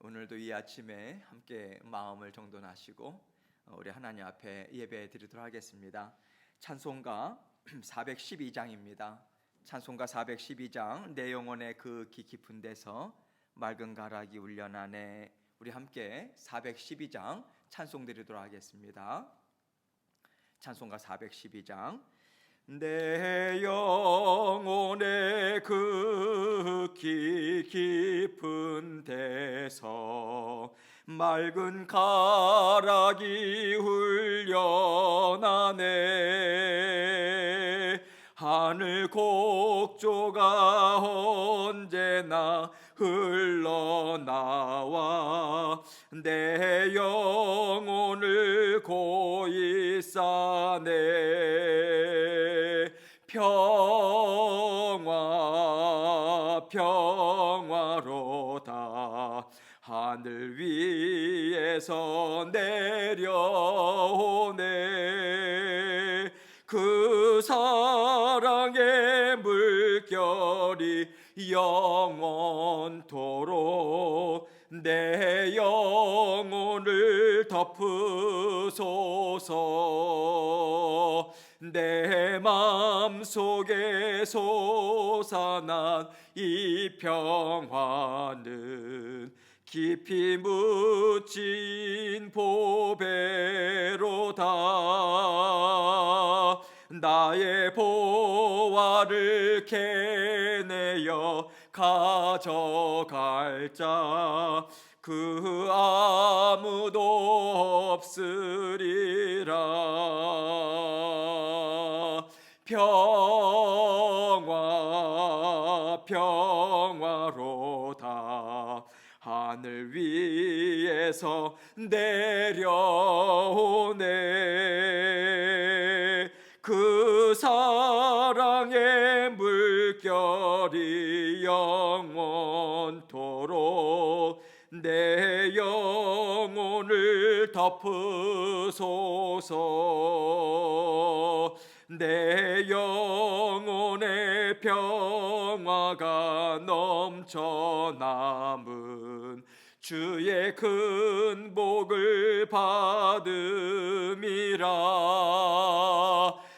오늘도 이 아침에 함께 마음을 정돈하시고 우리 하나님 앞에 예배 드리도록 하겠습니다. 찬송가 412장입니다. 찬송가 412장 내 영혼의 그 깊은 데서 맑은 가락이 울려나네. 우리 함께 412장 찬송 드리도록 하겠습니다. 찬송가 412장 내 영혼의 그 깊은 데서 맑은 가락이 흘려나네. 하늘 곡조가 언제나 흘러나와 내 영혼을 고이 싸네. 평화 평화로다 하늘 위에서 내려오네. 그 사랑의 물결이 영원토록 내 영혼을 덮으소서. 내 마음속에 솟아난 이 평화는 깊이 묻힌 보배로다. 나의 보화를 캐내어 가져갈 자 그 아무도 없으리라. 평화로다 하늘 위에서 내려오네. 그 사랑의 물결이 영원토록 내 영혼을 덮으소서. 내 영혼의 평화가 넘쳐 남은 주의 큰 복을 받음이라.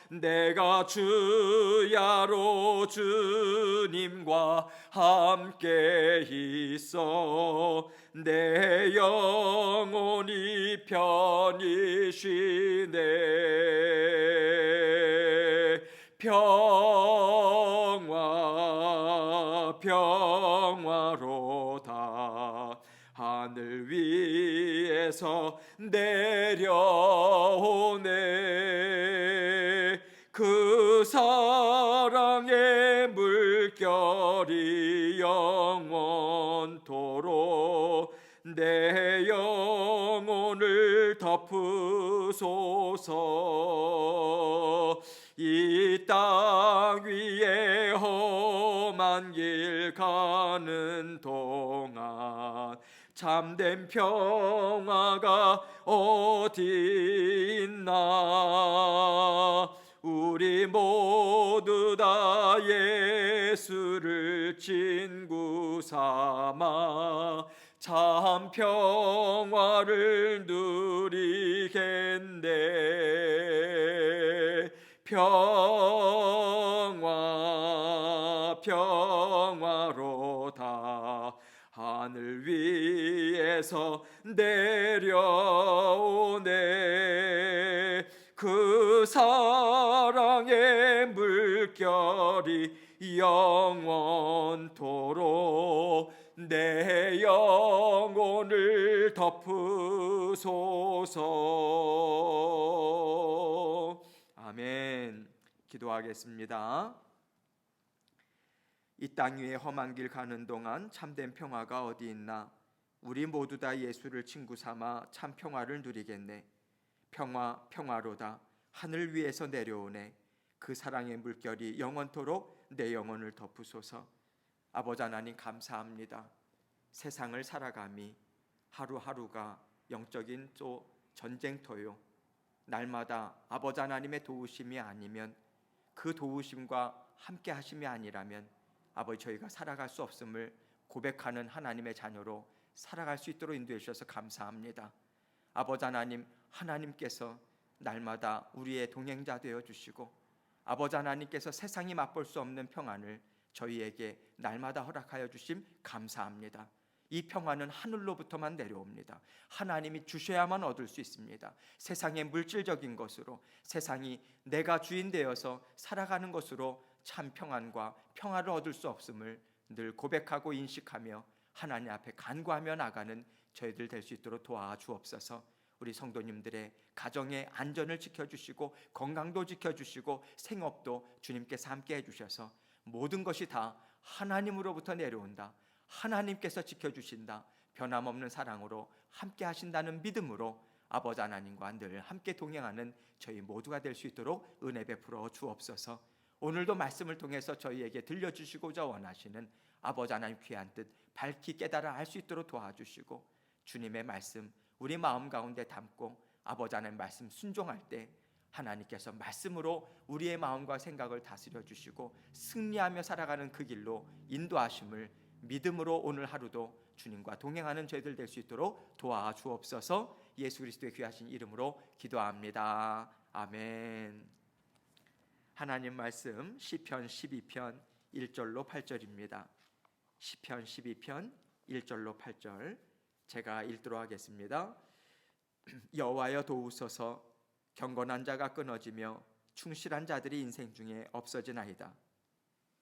내가 주야로 주님과 함께 있어 내 영혼이 편히 쉬네. 평화로다 하늘 위에서 내려오네. 그 사랑의 물결이 영원토록 내 영혼을 덮으소서. 이 땅 위에 험한 길 가는 동안 참된 평화가 어디 있나. 우리 모두 다 예수를 친구 삼아 참 평화를 누리겠네. 평화로다 하늘 위에서 내려오네. 그 사랑의 물결이 영원토록 내 영혼을 덮으소서. 아멘. 기도하겠습니다. 이 땅 위에 험한 길 가는 동안 참된 평화가 어디 있나. 우리 모두 다 예수를 친구 삼아 참 평화를 누리겠네. 평화로다 하늘 위에서 내려오네. 그 사랑의 물결이 영원토록 내 영혼을 덮으소서. 아버지 하나님 감사합니다. 세상을 살아감이 하루하루가 영적인 전쟁터요. 날마다 아버지 하나님의 도우심이 아니면, 그 도우심과 함께 하심이 아니라면 아버지 저희가 살아갈 수 없음을 고백하는 하나님의 자녀로 살아갈 수 있도록 인도해 주셔서 감사합니다. 아버지 하나님, 하나님께서 날마다 우리의 동행자 되어 주시고 아버지 하나님께서 세상이 맛볼 수 없는 평안을 저희에게 날마다 허락하여 주심 감사합니다. 이 평안은 하늘로부터만 내려옵니다. 하나님이 주셔야만 얻을 수 있습니다. 세상의 물질적인 것으로, 세상이 내가 주인 되어서 살아가는 것으로 참 평안과 평화를 얻을 수 없음을 늘 고백하고 인식하며 하나님 앞에 간구하며 나가는 저희들 될 수 있도록 도와주옵소서. 우리 성도님들의 가정의 안전을 지켜주시고 건강도 지켜주시고 생업도 주님께서 함께 해주셔서 모든 것이 다 하나님으로부터 내려온다, 하나님께서 지켜주신다, 변함없는 사랑으로 함께 하신다는 믿음으로 아버지 하나님과 늘 함께 동행하는 저희 모두가 될 수 있도록 은혜 베풀어 주옵소서. 오늘도 말씀을 통해서 저희에게 들려주시고자 원하시는 아버지 하나님 귀한 뜻 밝히 깨달아 알 수 있도록 도와주시고 주님의 말씀 우리 마음 가운데 담고 아버지 하나님 말씀 순종할 때 하나님께서 말씀으로 우리의 마음과 생각을 다스려 주시고 승리하며 살아가는 그 길로 인도하심을 믿음으로 오늘 하루도 주님과 동행하는 저희들 될 수 있도록 도와주옵소서. 예수 그리스도의 귀하신 이름으로 기도합니다. 아멘. 하나님 말씀 시편 12편 1절로 8절입니다. 시편 12편 1절로 8절 제가 읽도록 하겠습니다. 여호와여 도우소서. 경건한 자가 끊어지며 충실한 자들이 인생 중에 없어지나이다.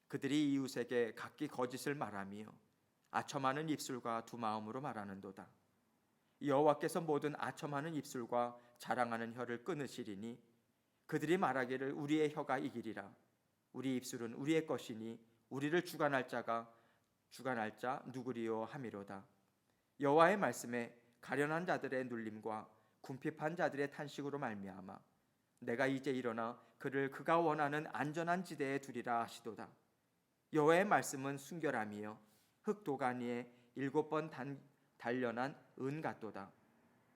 그들이 이웃에게 각기 거짓을 말하며 아첨하는 입술과 두 마음으로 말하는도다. 여호와께서 모든 아첨하는 입술과 자랑하는 혀를 끊으시리니 그들이 말하기를 우리의 혀가 이기리라. 우리 입술은 우리의 것이니 우리를 주관할 자 누구리요 함이로다. 여호와의 말씀에 가련한 자들의 눌림과 궁핍한 자들의 탄식으로 말미암아 내가 이제 일어나 그를 그가 원하는 안전한 지대에 두리라 하시도다. 여호와의 말씀은 순결함이요 흙 도가니에 7번 단련한 은 같도다.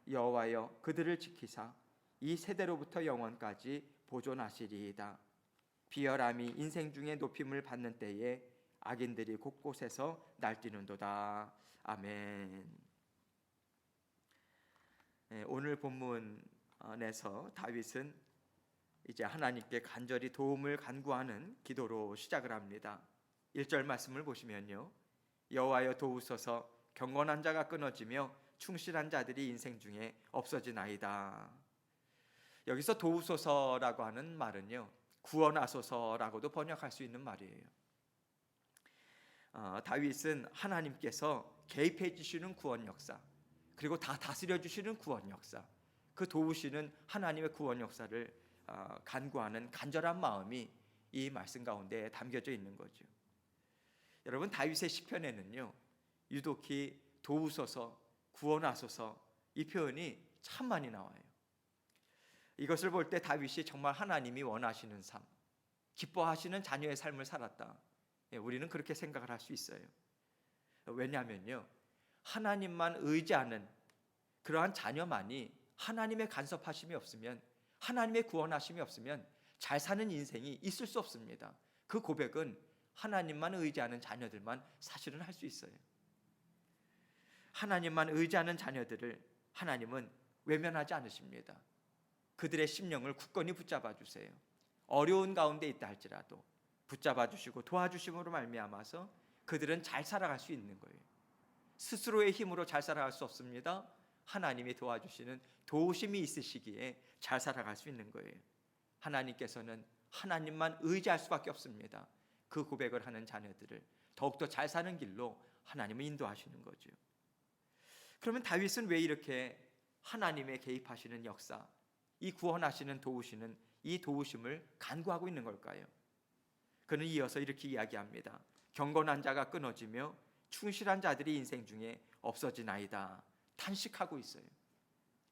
여호와여 그들을 지키사 이 세대로부터 영원까지 보존하시리이다. 비열함이 인생 중에 높임을 받는 때에 악인들이 곳곳에서 날뛰는도다. 아멘. 오늘 본문에서 다윗은 이제 하나님께 간절히 도움을 간구하는 기도로 시작을 합니다. 1절 말씀을 보시면요, 여호와여 도우소서. 경건한 자가 끊어지며 충실한 자들이 인생 중에 없어지나이다. 여기서 도우소서라고 하는 말은요, 구원하소서라고도 번역할 수 있는 말이에요. 다윗은 하나님께서 개입해 주시는 구원 역사, 그리고 다 다스려 주시는 구원 역사, 그 도우시는 하나님의 구원 역사를 간구하는 간절한 마음이 이 말씀 가운데 담겨져 있는 거죠. 여러분, 다윗의 시편에는요 유독히 도우소서, 구원하소서 이 표현이 참 많이 나와요. 이것을 볼 때 다윗이 정말 하나님이 원하시는 삶, 기뻐하시는 자녀의 삶을 살았다, 우리는 그렇게 생각을 할 수 있어요. 왜냐하면요, 하나님만 의지하는 그러한 자녀만이 하나님의 간섭하심이 없으면, 하나님의 구원하심이 없으면 잘 사는 인생이 있을 수 없습니다. 그 고백은 하나님만 의지하는 자녀들만 사실은 할 수 있어요. 하나님만 의지하는 자녀들을 하나님은 외면하지 않으십니다. 그들의 심령을 굳건히 붙잡아 주세요. 어려운 가운데 있다 할지라도 붙잡아 주시고 도와주심으로 말미암아서 그들은 잘 살아갈 수 있는 거예요. 스스로의 힘으로 잘 살아갈 수 없습니다. 하나님이 도와주시는 도우심이 있으시기에 잘 살아갈 수 있는 거예요. 하나님께서는 하나님만 의지할 수밖에 없습니다. 그 고백을 하는 자녀들을 더욱더 잘 사는 길로 하나님은 인도하시는 거죠. 그러면 다윗은 왜 이렇게 하나님의 개입하시는 역사, 이 구원하시는 도우시는 이 도우심을 간구하고 있는 걸까요? 그는 이어서 이렇게 이야기합니다. 경건한 자가 끊어지며 충실한 자들이 인생 중에 없어지나이다. 탄식하고 있어요.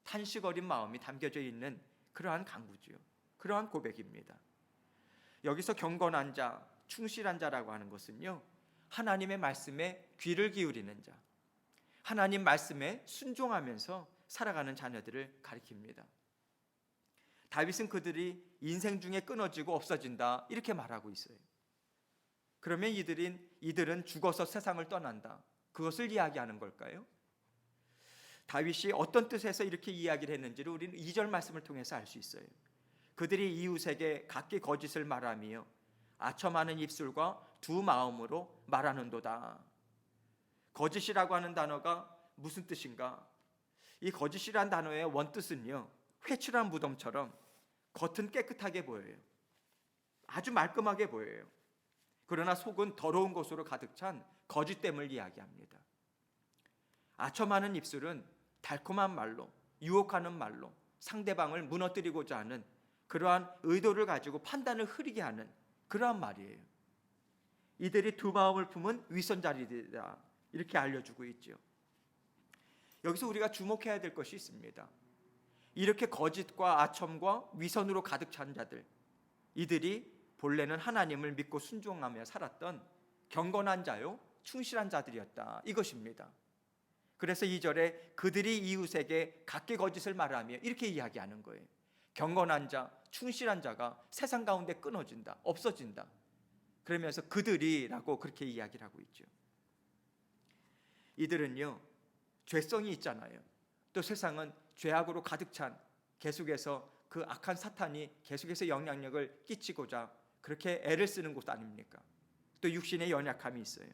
탄식 어린 마음이 담겨져 있는 그러한 간구지요. 그러한 고백입니다. 여기서 경건한 자, 충실한 자라고 하는 것은요, 하나님의 말씀에 귀를 기울이는 자, 하나님 말씀에 순종하면서 살아가는 자녀들을 가리킵니다. 다윗은 그들이 인생 중에 끊어지고 없어진다 이렇게 말하고 있어요. 그러면 이들은 죽어서 세상을 떠난다, 그것을 이야기하는 걸까요? 다윗이 어떤 뜻에서 이렇게 이야기를 했는지를 우리는 2절 말씀을 통해서 알 수 있어요. 그들이 이웃에게 각기 거짓을 말하며 아첨하는 입술과 두 마음으로 말하는도다. 거짓이라고 하는 단어가 무슨 뜻인가? 이 거짓이란 단어의 원뜻은요, 회칠한 무덤처럼 겉은 깨끗하게 보여요. 아주 말끔하게 보여요. 그러나 속은 더러운 것으로 가득 찬 거짓됨을 이야기합니다. 아첨하는 입술은 달콤한 말로, 유혹하는 말로 상대방을 무너뜨리고자 하는 그러한 의도를 가지고 판단을 흐리게 하는 그러한 말이에요. 이들이 두 마음을 품은 위선자들이다, 이렇게 알려주고 있죠. 여기서 우리가 주목해야 될 것이 있습니다. 이렇게 거짓과 아첨과 위선으로 가득 찬 자들, 이들이 본래는 하나님을 믿고 순종하며 살았던 경건한 자요 충실한 자들이었다, 이것입니다. 그래서 2절에 그들이 이웃에게 각기 거짓을 말하며 이렇게 이야기하는 거예요. 경건한 자, 충실한 자가 세상 가운데 끊어진다, 없어진다. 그러면서 그들이라고 그렇게 이야기를 하고 있죠. 이들은요, 죄성이 있잖아요. 또 세상은 죄악으로 가득 찬, 계속해서 그 악한 사탄이 계속해서 영향력을 끼치고자 그렇게 애를 쓰는 곳 아닙니까? 또 육신의 연약함이 있어요.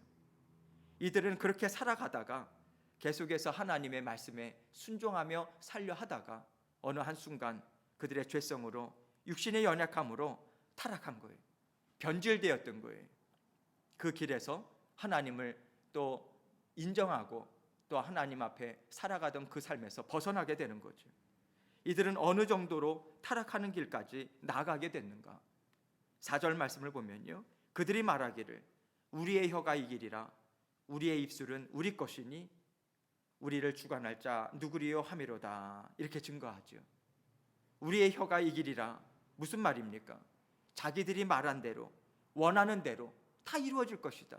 이들은 그렇게 살아가다가 계속해서 하나님의 말씀에 순종하며 살려 하다가 어느 한순간 그들의 죄성으로, 육신의 연약함으로 타락한 거예요. 변질되었던 거예요. 그 길에서 하나님을 또 인정하고 또 하나님 앞에 살아가던 그 삶에서 벗어나게 되는 거죠. 이들은 어느 정도로 타락하는 길까지 나아가게 됐는가? 4절 말씀을 보면요, 그들이 말하기를 우리의 혀가 이기리라, 우리의 입술은 우리 것이니 우리를 주관할 자 누구리요 하미로다, 이렇게 증거하죠. 우리의 혀가 이기리라, 무슨 말입니까? 자기들이 말한 대로, 원하는 대로 다 이루어질 것이다,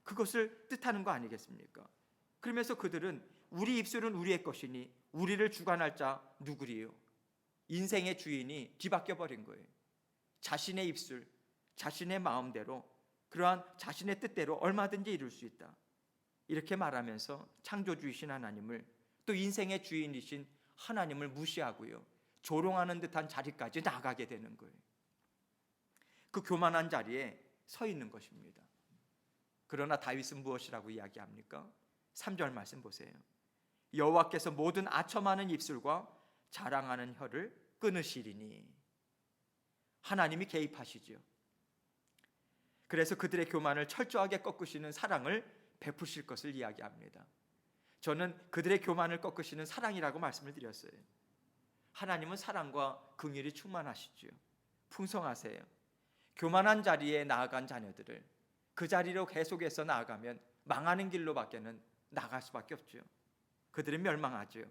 그것을 뜻하는 거 아니겠습니까? 그러면서 그들은 우리 입술은 우리의 것이니 우리를 주관할 자 누구리요? 인생의 주인이 뒤바뀌어 버린 거예요. 자신의 입술, 자신의 마음대로, 그러한 자신의 뜻대로 얼마든지 이룰 수 있다, 이렇게 말하면서 창조주이신 하나님을, 또 인생의 주인이신 하나님을 무시하고요, 조롱하는 듯한 자리까지 나가게 되는 거예요. 그 교만한 자리에 서 있는 것입니다. 그러나 다윗은 무엇이라고 이야기합니까? 3절 말씀 보세요. 여호와께서 모든 아첨하는 입술과 자랑하는 혀를 끊으시리니. 하나님이 개입하시죠. 그래서 그들의 교만을 철저하게 꺾으시는 사랑을 베푸실 것을 이야기합니다. 저는 그들의 교만을 꺾으시는 사랑이라고 말씀을 드렸어요. 하나님은 사랑과 긍휼이 충만하시죠. 풍성하세요. 교만한 자리에 나아간 자녀들을 그 자리로 계속해서 나아가면 망하는 길로밖에는 나갈 수밖에 없죠. 그들은 멸망하죠.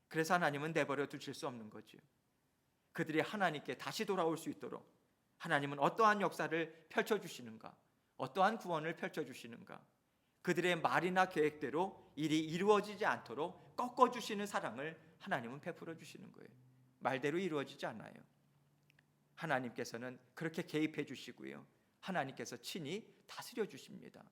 그래서 하나님은 내버려 두실 수 없는 거죠. 그들이 하나님께 다시 돌아올 수 있도록 하나님은 어떠한 역사를 펼쳐주시는가, 어떠한 구원을 펼쳐주시는가, 그들의 말이나 계획대로 일이 이루어지지 않도록 꺾어주시는 사랑을 하나님은 베풀어 주시는 거예요. 말대로 이루어지지 않아요. 하나님께서는 그렇게 개입해 주시고요, 하나님께서 친히 다스려 주십니다.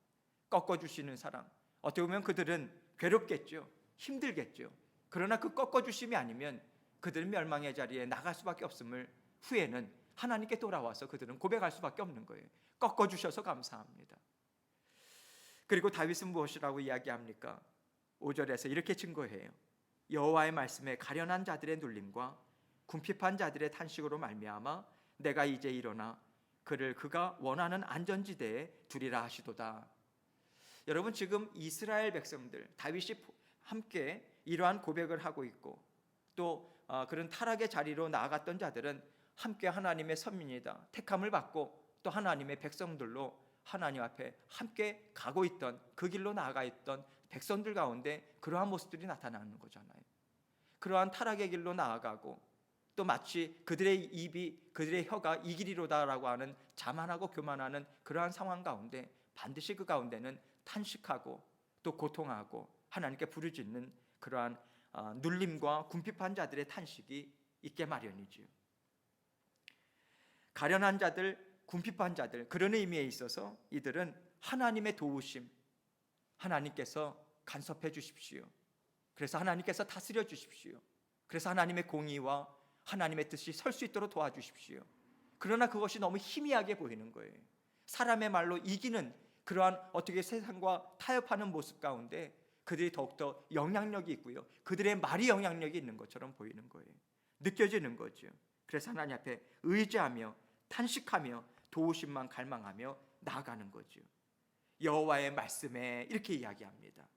꺾어주시는 사랑, 어떻게 보면 그들은 괴롭겠죠, 힘들겠죠. 그러나 그 꺾어주심이 아니면 그들은 멸망의 자리에 나갈 수밖에 없음을 후에는 하나님께 돌아와서 그들은 고백할 수밖에 없는 거예요. 꺾어주셔서 감사합니다. 그리고 다윗은 무엇이라고 이야기합니까? 5절에서 이렇게 증거해요. 여호와의 말씀에 가련한 자들의 눌림과 궁핍한 자들의 탄식으로 말미암아 내가 이제 일어나 그를 그가 원하는 안전지대에 두리라 하시도다. 여러분, 지금 이스라엘 백성들, 다윗이 함께 이러한 고백을 하고 있고 또 그런 타락의 자리로 나아갔던 자들은 함께 하나님의 선민이다, 택함을 받고 또 하나님의 백성들로 하나님 앞에 함께 가고 있던, 그 길로 나아가 있던 백성들 가운데 그러한 모습들이 나타나는 거잖아요. 그러한 타락의 길로 나아가고 또 마치 그들의 입이, 그들의 혀가 이 길이로다라고 하는 자만하고 교만하는 그러한 상황 가운데 반드시 그 가운데는 탄식하고 또 고통하고 하나님께 부르짖는 그러한 눌림과 궁핍한 자들의 탄식이 있게 마련이지요. 가련한 자들, 궁핍한 자들, 그런 의미에 있어서 이들은 하나님의 도우심, 하나님께서 간섭해 주십시오, 그래서 하나님께서 다스려 주십시오. 그래서 하나님의 공의와 하나님의 뜻이 설 수 있도록 도와주십시오. 그러나 그것이 너무 희미하게 보이는 거예요. 사람의 말로 이기는 그러한 어떻게 세상과 타협하는 모습 가운데 그들이 더욱더 영향력이 있고요, 그들의 말이 영향력이 있는 것처럼 보이는 거예요. 느껴지는 거죠. 그래서 하나님 앞에 의지하며 탄식하며 도우심만 갈망하며 나아가는 거죠. 여호와의 말씀에 이렇게 이야기합니다.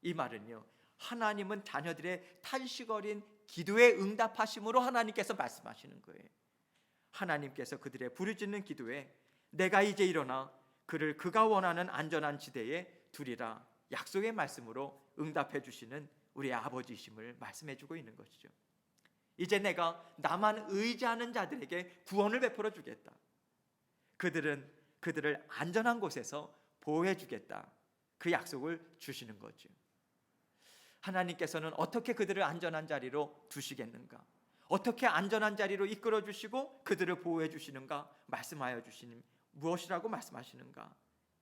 이 말은요, 하나님은 자녀들의 탄식 어린 기도에 응답하심으로 하나님께서 말씀하시는 거예요. 하나님께서 그들의 부르짖는 기도에 내가 이제 일어나 그를 그가 원하는 안전한 지대에 두리라 약속의 말씀으로 응답해 주시는 우리 아버지이심을 말씀해 주고 있는 것이죠. 이제 내가 나만 의지하는 자들에게 구원을 베풀어 주겠다. 그들을 안전한 곳에서 보호해 주겠다. 그 약속을 주시는 거죠. 하나님께서는 어떻게 그들을 안전한 자리로 두시겠는가? 어떻게 안전한 자리로 이끌어 주시고 그들을 보호해 주시는가? 말씀하여 주시는 무엇이라고 말씀하시는가?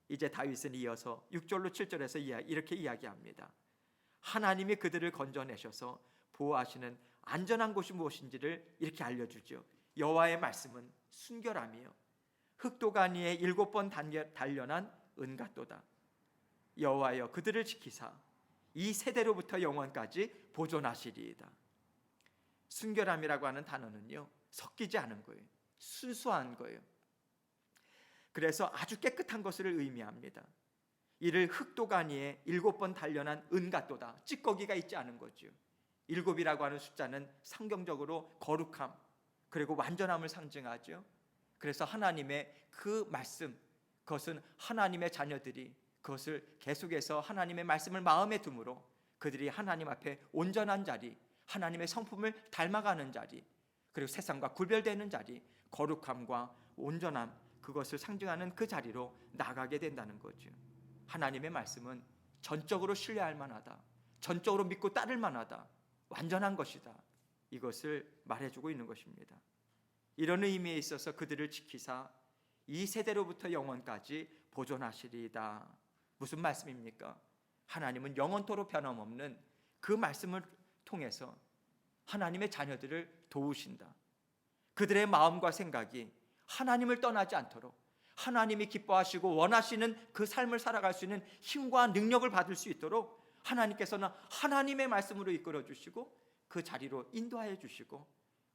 이제 다윗은 이어서 6절로 7절에서 이렇게 이야기합니다. 하나님이 그들을 건져내셔서 보호하시는 안전한 곳이 무엇인지를 이렇게 알려주죠. 여호와의 말씀은 순결하며 흑도가니에 7번 단련한 은같도다. 여호와여 그들을 지키사 이 세대로부터 영원까지 보존하시리이다. 순결함이라고 하는 단어는요, 섞이지 않은 거예요. 순수한 거예요. 그래서 아주 깨끗한 것을 의미합니다. 이를 흑도가니에 7번 단련한 은같도다. 찌꺼기가 있지 않은 거죠. 7이라고 하는 숫자는 상경적으로 거룩함 그리고 완전함을 상징하죠. 그래서 하나님의 그 말씀, 그것은 하나님의 자녀들이 그것을 계속해서 하나님의 말씀을 마음에 둠으로 그들이 하나님 앞에 온전한 자리, 하나님의 성품을 닮아가는 자리, 그리고 세상과 구별되는 자리, 거룩함과 온전함, 그것을 상징하는 그 자리로 나가게 된다는 거죠. 하나님의 말씀은 전적으로 신뢰할 만하다, 전적으로 믿고 따를 만하다, 완전한 것이다, 이것을 말해주고 있는 것입니다. 이런 의미에 있어서 그들을 지키사 이 세대로부터 영원까지 보존하시리이다. 무슨 말씀입니까? 하나님은 영원토록 변함없는 그 말씀을 통해서 하나님의 자녀들을 도우신다. 그들의 마음과 생각이 하나님을 떠나지 않도록 하나님이 기뻐하시고 원하시는 그 삶을 살아갈 수 있는 힘과 능력을 받을 수 있도록 하나님께서는 하나님의 말씀으로 이끌어 주시고 그 자리로 인도하여 주시고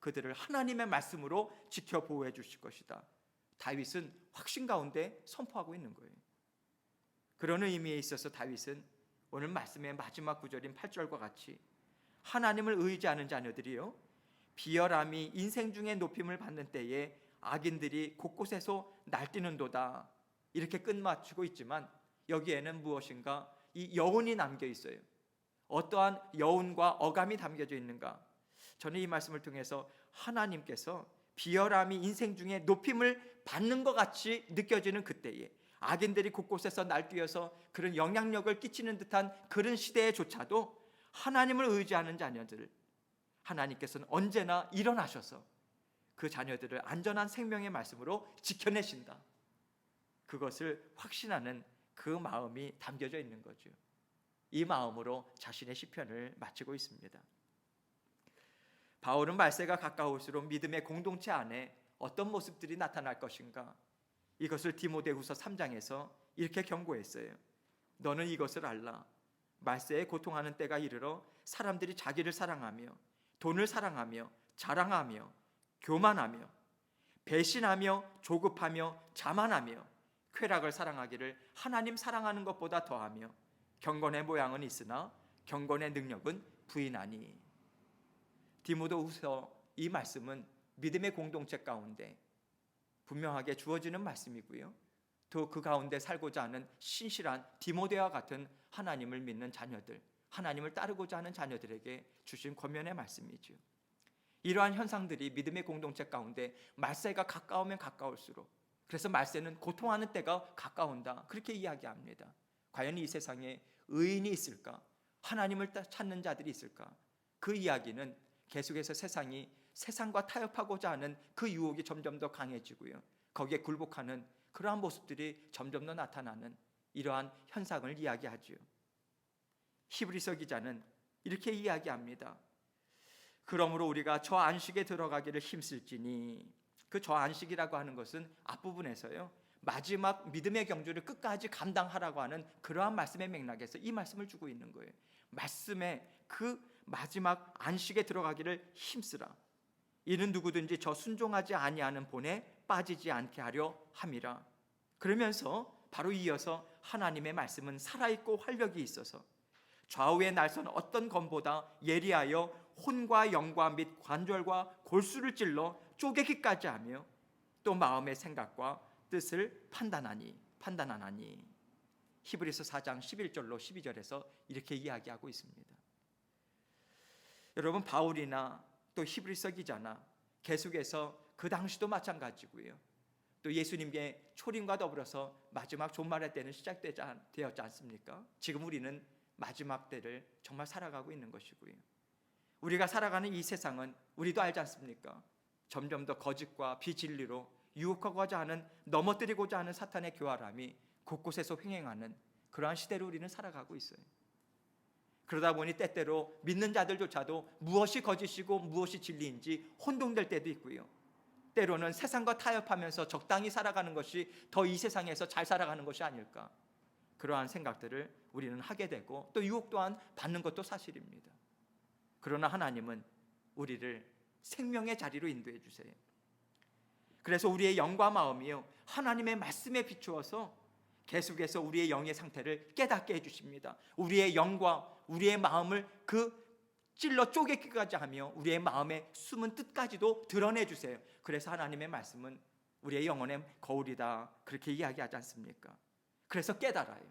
그들을 하나님의 말씀으로 지켜 보호해 주실 것이다. 다윗은 확신 가운데 선포하고 있는 거예요. 그런 의미에 있어서 다윗은 오늘 말씀의 마지막 구절인 8절과 같이 하나님을 의지하는 자녀들이요, 비열함이 인생 중에 높임을 받는 때에 악인들이 곳곳에서 날뛰는도다, 이렇게 끝마치고 있지만 여기에는 무엇인가 이 여운이 남겨 있어요. 어떠한 여운과 어감이 담겨져 있는가? 저는 이 말씀을 통해서 하나님께서 비열함이 인생 중에 높임을 받는 것 같이 느껴지는 그때에 악인들이 곳곳에서 날뛰어서 그런 영향력을 끼치는 듯한 그런 시대에조차도 하나님을 의지하는 자녀들, 하나님께서는 언제나 일어나셔서 그 자녀들을 안전한 생명의 말씀으로 지켜내신다. 그것을 확신하는 그 마음이 담겨져 있는 거죠. 이 마음으로 자신의 시편을 마치고 있습니다. 바울은 말세가 가까울수록 믿음의 공동체 안에 어떤 모습들이 나타날 것인가, 이것을 디모데후서 3장에서 이렇게 경고했어요. 너는 이것을 알라. 말세에 고통하는 때가 이르러 사람들이 자기를 사랑하며 돈을 사랑하며 자랑하며 교만하며 배신하며 조급하며 자만하며 쾌락을 사랑하기를 하나님 사랑하는 것보다 더하며 경건의 모양은 있으나 경건의 능력은 부인하니. 디모데후서 이 말씀은 믿음의 공동체 가운데 분명하게 주어지는 말씀이고요, 또 그 가운데 살고자 하는 신실한 디모데와 같은 하나님을 믿는 자녀들, 하나님을 따르고자 하는 자녀들에게 주신 권면의 말씀이죠. 이러한 현상들이 믿음의 공동체 가운데 말세가 가까우면 가까울수록, 그래서 말세는 고통하는 때가 가까운다, 그렇게 이야기합니다. 과연 이 세상에 의인이 있을까? 하나님을 찾는 자들이 있을까? 그 이야기는 계속해서 세상과 타협하고자 하는 그 유혹이 점점 더 강해지고요, 거기에 굴복하는 그러한 모습들이 점점 더 나타나는 이러한 현상을 이야기하죠. 히브리서 기자는 이렇게 이야기합니다. 그러므로 우리가 저 안식에 들어가기를 힘쓸지니, 그 저 안식이라고 하는 것은 앞부분에서요, 마지막 믿음의 경주를 끝까지 감당하라고 하는 그러한 말씀의 맥락에서 이 말씀을 주고 있는 거예요. 말씀의 그 마지막 안식에 들어가기를 힘쓰라. 이는 누구든지 저 순종하지 아니하는 본에 빠지지 않게 하려 함이라. 그러면서 바로 이어서 하나님의 말씀은 살아있고 활력이 있어서 좌우의 날선 어떤 검보다 예리하여 혼과 영과 및 관절과 골수를 찔러 쪼개기까지 하며 또 마음의 생각과 뜻을 판단하니. 히브리서 4장 11절로 12절에서 이렇게 이야기하고 있습니다. 여러분, 바울이나 또 히브리서 기자나 계속해서 그 당시도 마찬가지고요, 또 예수님의 초림과 더불어서 마지막 종말의 때는 시작되었지 않습니까? 지금 우리는 마지막 때를 정말 살아가고 있는 것이고요, 우리가 살아가는 이 세상은 우리도 알지 않습니까? 점점 더 거짓과 비진리로 유혹하고자 하는, 넘어뜨리고자 하는 사탄의 교활함이 곳곳에서 횡행하는 그러한 시대로 우리는 살아가고 있어요. 그러다 보니 때때로 믿는 자들조차도 무엇이 거짓이고 무엇이 진리인지 혼동될 때도 있고요, 때로는 세상과 타협하면서 적당히 살아가는 것이 더 이 세상에서 잘 살아가는 것이 아닐까, 그러한 생각들을 우리는 하게 되고 또 유혹 또한 받는 것도 사실입니다. 그러나 하나님은 우리를 생명의 자리로 인도해 주세요. 그래서 우리의 영과 마음이요, 하나님의 말씀에 비추어서 계속해서 우리의 영의 상태를 깨닫게 해주십니다. 우리의 영과 우리의 마음을 그 찔러 쪼개기까지 하며 우리의 마음의 숨은 뜻까지도 드러내 주세요. 그래서 하나님의 말씀은 우리의 영혼의 거울이다, 그렇게 이야기하지 않습니까? 그래서 깨달아요.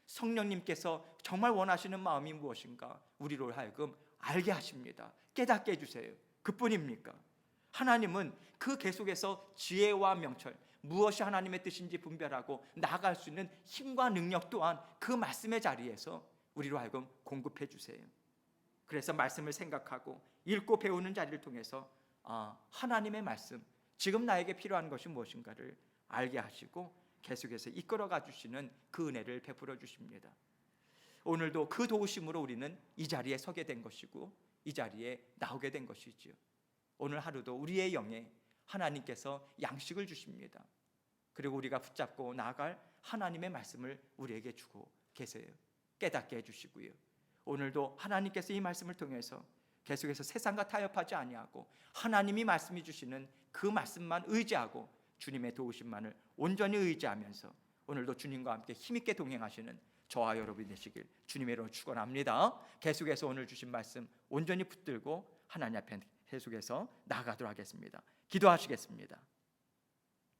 성령님께서 정말 원하시는 마음이 무엇인가 우리로 하여금 알게 하십니다. 깨닫게 해주세요. 그뿐입니까? 하나님은 그 계속해서 지혜와 명철, 무엇이 하나님의 뜻인지 분별하고 나아갈 수 있는 힘과 능력 또한 그 말씀의 자리에서 우리로 하여금 공급해 주세요. 그래서 말씀을 생각하고 읽고 배우는 자리를 통해서 하나님의 말씀, 지금 나에게 필요한 것이 무엇인가를 알게 하시고 계속해서 이끌어가 주시는 그 은혜를 베풀어 주십니다. 오늘도 그 도우심으로 우리는 이 자리에 서게 된 것이고 이 자리에 나오게 된 것이지요. 오늘 하루도 우리의 영에 하나님께서 양식을 주십니다. 그리고 우리가 붙잡고 나아갈 하나님의 말씀을 우리에게 주고 계세요. 깨닫게 해주시고요, 오늘도 하나님께서 이 말씀을 통해서 계속해서 세상과 타협하지 아니하고 하나님이 말씀해 주시는 그 말씀만 의지하고 주님의 도우심만을 온전히 의지하면서 오늘도 주님과 함께 힘있게 동행하시는 저와 여러분이 되시길 주님의 이름으로 축원합니다. 계속해서 오늘 주신 말씀 온전히 붙들고 하나님 앞에 계속해서 나아가도록 하겠습니다. 기도하시겠습니다.